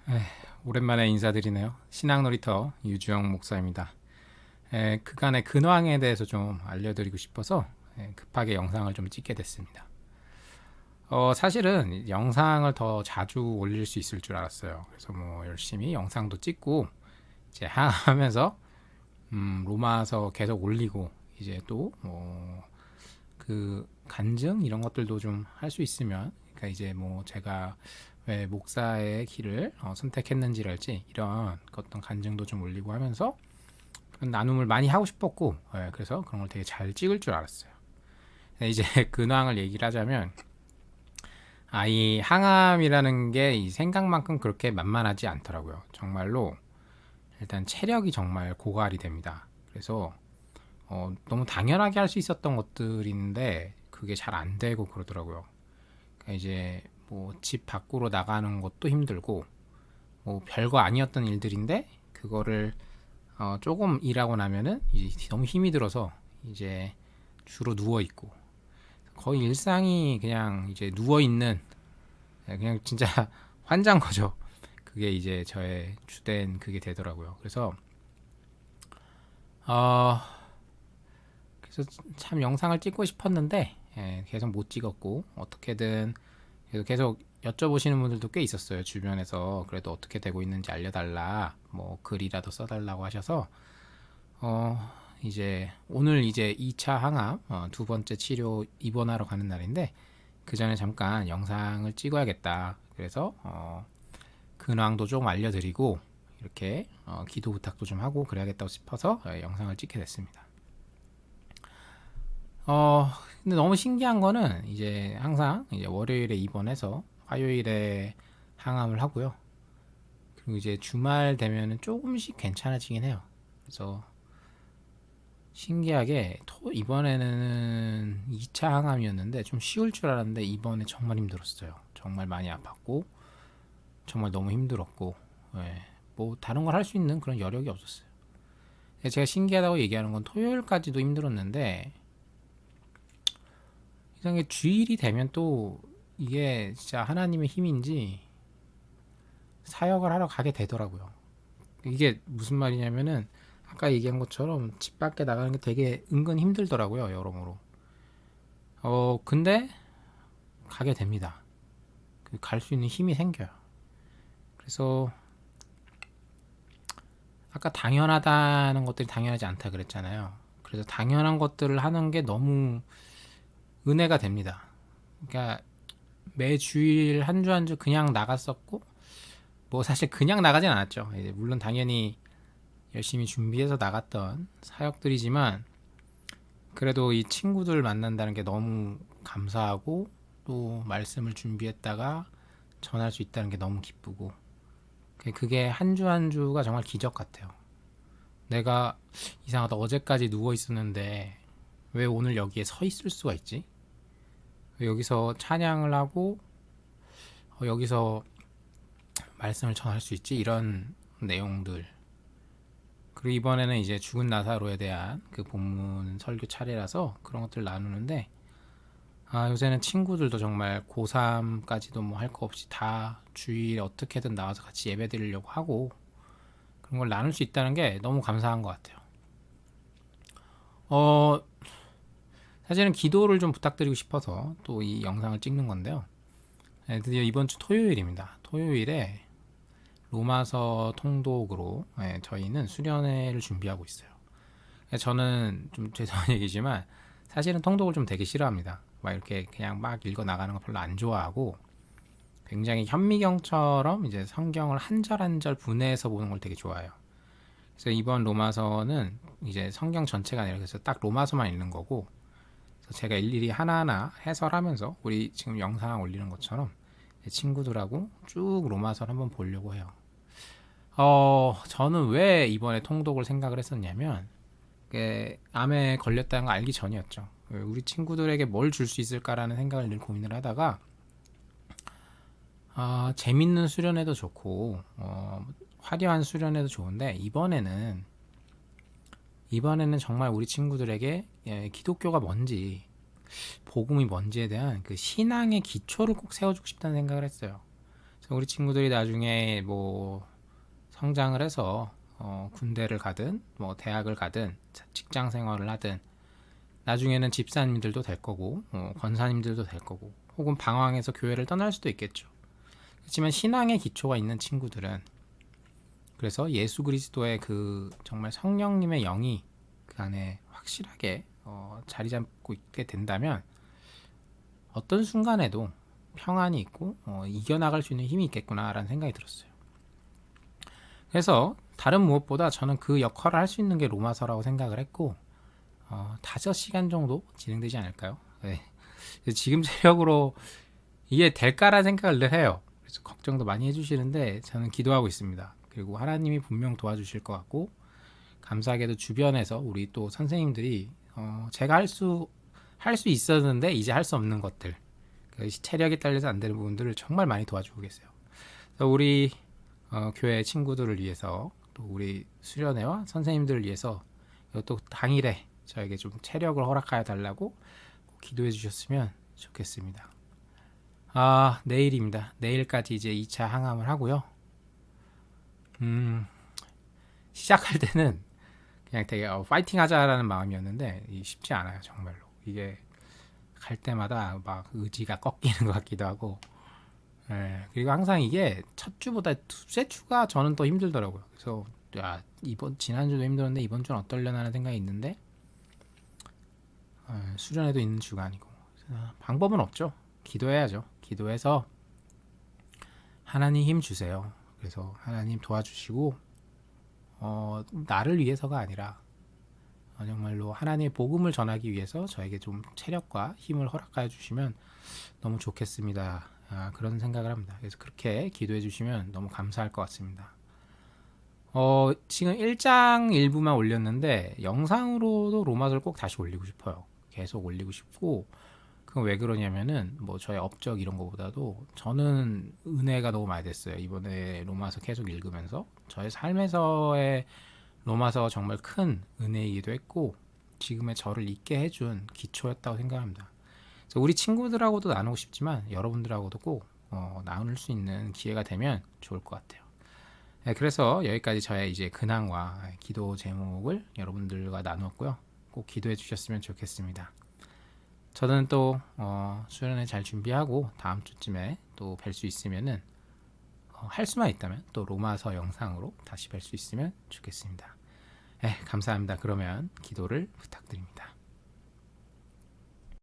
에, 오랜만에 인사드리네요. 신앙놀이터 유주영 목사입니다. 그간의 근황에 대해서 좀 알려드리고 싶어서 급하게 영상을 좀 찍게 됐습니다. 사실은 영상을 더 자주 올릴 수 있을 줄 알았어요. 그래서 뭐 열심히 영상도 찍고 이제 하면서 로마서 계속 올리고 이제 또 뭐 그 간증 이런 것들도 좀 할 수 있으면, 그러니까 이제 뭐 제가 왜 목사의 길을 선택했는지랄지 이런 어떤 간증도 좀 올리고 하면서 그런 나눔을 많이 하고 싶었고, 그래서 그런 걸 되게 잘 찍을 줄 알았어요. 이제 근황을 얘기를 하자면, 이 항암이라는 게 이 생각만큼 그렇게 만만하지 않더라고요. 정말로 일단 체력이 정말 고갈이 됩니다. 그래서 너무 당연하게 할 수 있었던 것들인데 그게 잘 안 되고 그러더라고요. 그러니까 이제 뭐 집 밖으로 나가는 것도 힘들고, 뭐 별거 아니었던 일들인데 그거를 조금 일하고 나면은 이제 너무 힘이 들어서 이제 주로 누워 있고, 거의 일상이 그냥 이제 누워 있는, 그냥 진짜 환장 거죠. 그게 이제 저의 주된 그게 되더라고요. 어, 그래서 참 영상을 찍고 싶었는데 계속 못 찍었고, 어떻게든 계속 여쭤보시는 분들도 꽤 있었어요. 주변에서 그래도 어떻게 되고 있는지 알려달라, 뭐 글이라도 써달라고 하셔서 어 이제 오늘 이제 2차 항암 두 번째 치료 입원하러 가는 날인데, 그 전에 잠깐 영상을 찍어야겠다. 그래서 근황도 좀 알려드리고 이렇게 기도 부탁도 좀 하고 그래야겠다고 싶어서 영상을 찍게 됐습니다. 근데 너무 신기한 거는 이제 항상 이제 월요일에 입원해서 화요일에 항암을 하고요. 그리고 이제 주말 되면은 조금씩 괜찮아지긴 해요. 그래서 신기하게 이번에는 2차 항암이었는데 좀 쉬울 줄 알았는데 이번에 정말 힘들었어요. 정말 많이 아팠고 정말 너무 힘들었고, 뭐 다른 걸 할 수 있는 그런 여력이 없었어요. 제가 신기하다고 얘기하는 건 토요일까지도 힘들었는데, 이상하게 주일이 되면 또 이게 진짜 하나님의 힘인지 사역을 하러 가게 되더라고요. 이게 무슨 말이냐면은 아까 얘기한 것처럼 집 밖에 나가는 게 되게 은근 힘들더라고요, 여러모로. 근데 가게 됩니다. 갈 수 있는 힘이 생겨요. 그래서 아까 당연하다는 것들이 당연하지 않다 그랬잖아요. 그래서 당연한 것들을 하는 게 너무 은혜가 됩니다. 그러니까 매 주일 한 주 한 주 그냥 나갔었고, 뭐 사실 그냥 나가진 않았죠. 이제 물론 당연히 열심히 준비해서 나갔던 사역들이지만, 그래도 이 친구들 만난다는 게 너무 감사하고, 또 말씀을 준비했다가 전할 수 있다는 게 너무 기쁘고, 그게 한 주 한 주가 정말 기적 같아요. 내가 이상하다, 어제까지 누워 있었는데 왜 오늘 여기에 서 있을 수가 있지? 여기서 찬양을 하고 여기서 말씀을 전할 수 있지? 이런 내용들. 그리고 이번에는 이제 죽은 나사로에 대한 그 본문 설교 차례라서 그런 것들 나누는데, 요새는 친구들도 정말 고3까지도 뭐 할 거 없이 다 주일에 어떻게든 나와서 같이 예배 드리려고 하고, 그런 걸 나눌 수 있다는 게 너무 감사한 것 같아요. 어, 사실은 기도를 좀 부탁드리고 싶어서 또 이 영상을 찍는 건데요. 드디어 이번 주 토요일입니다. 토요일에 로마서 통독으로 저희는 수련회를 준비하고 있어요. 저는 좀 죄송한 얘기지만 사실은 통독을 좀 되게 싫어합니다. 막 이렇게 그냥 막 읽어 나가는 거 별로 안 좋아하고, 굉장히 현미경처럼 이제 성경을 한 절 한 절 분해해서 보는 걸 되게 좋아해요. 그래서 이번 로마서는 이제 성경 전체가 아니라 그래서 딱 로마서만 읽는 거고, 그래서 제가 일일이 하나하나 해설하면서 우리 지금 영상 올리는 것처럼 친구들하고 쭉 로마서를 한번 보려고 해요. 저는 왜 이번에 통독을 생각을 했었냐면, 암에 걸렸다는 거 알기 전이었죠. 우리 친구들에게 뭘 줄 수 있을까라는 생각을 늘 고민을 하다가, 재밌는 수련회도 좋고, 화려한 수련회도 좋은데, 이번에는 정말 우리 친구들에게 기독교가 뭔지, 복음이 뭔지에 대한 그 신앙의 기초를 꼭 세워주고 싶다는 생각을 했어요. 그래서 우리 친구들이 나중에 뭐 성장을 해서 군대를 가든 뭐 대학을 가든 직장 생활을 하든 나중에는 집사님들도 될 거고 권사님들도 될 거고 혹은 방황해서 교회를 떠날 수도 있겠죠. 그렇지만 신앙의 기초가 있는 친구들은 그래서 예수 그리스도의 그 정말 성령님의 영이 그 안에 확실하게 자리 잡고 있게 된다면 어떤 순간에도 평안이 있고 이겨나갈 수 있는 힘이 있겠구나라는 생각이 들었어요. 그래서 다른 무엇보다 저는 그 역할을 할 수 있는 게 로마서라고 생각을 했고 5시간 정도 진행되지 않을까요? 네. 지금 체력으로 이게 될까라는 생각을 늘 해요. 그래서 걱정도 많이 해주시는데 저는 기도하고 있습니다. 그리고 하나님이 분명 도와주실 것 같고 감사하게도 주변에서 우리 또 선생님들이 제가 할 수 있었는데 이제 할 수 없는 것들 체력이 딸려서 안 되는 부분들을 정말 많이 도와주고 계세요. 그래서 우리 교회 친구들을 위해서 또 우리 수련회와 선생님들을 위해서 또 당일에 저에게 좀 체력을 허락하여 달라고 기도해 주셨으면 좋겠습니다. 내일입니다. 내일까지 이제 2차 항암을 하고요. 시작할 때는 그냥 되게 파이팅 하자라는 마음이었는데 쉽지 않아요. 정말로. 이게 갈 때마다 막 의지가 꺾이는 것 같기도 하고 그리고 항상 이게 첫 주보다 두째 주가 저는 더 힘들더라고요. 그래서 지난주도 힘들었는데 이번 주는 어떨려나 하는 생각이 있는데 수련회도 있는 주가 아니고 방법은 없죠. 기도해야죠. 기도해서 하나님 힘 주세요. 그래서 하나님 도와주시고 나를 위해서가 아니라 정말로 하나님의 복음을 전하기 위해서 저에게 좀 체력과 힘을 허락하여 주시면 너무 좋겠습니다. 그런 생각을 합니다. 그래서 그렇게 기도해 주시면 너무 감사할 것 같습니다. 지금 1장 일부만 올렸는데 영상으로도 로마서를 꼭 다시 올리고 싶어요. 계속 올리고 싶고 그건 왜 그러냐면은 뭐 저의 업적 이런 거보다도 저는 은혜가 너무 많이 됐어요. 이번에 로마서 계속 읽으면서 저의 삶에서의 로마서가 정말 큰 은혜이기도 했고 지금의 저를 있게 해준 기초였다고 생각합니다. 그래서 우리 친구들하고도 나누고 싶지만 여러분들하고도 꼭 나눌 수 있는 기회가 되면 좋을 것 같아요. 네, 그래서 여기까지 저의 이제 근황과 기도 제목을 여러분들과 나누었고요. 꼭 기도해 주셨으면 좋겠습니다. 저는 또 수련회 잘 준비하고 다음 주쯤에 또 뵐 수 있으면은 할 수만 있다면 또 로마서 영상으로 다시 뵐 수 있으면 좋겠습니다. 감사합니다. 그러면 기도를 부탁드립니다.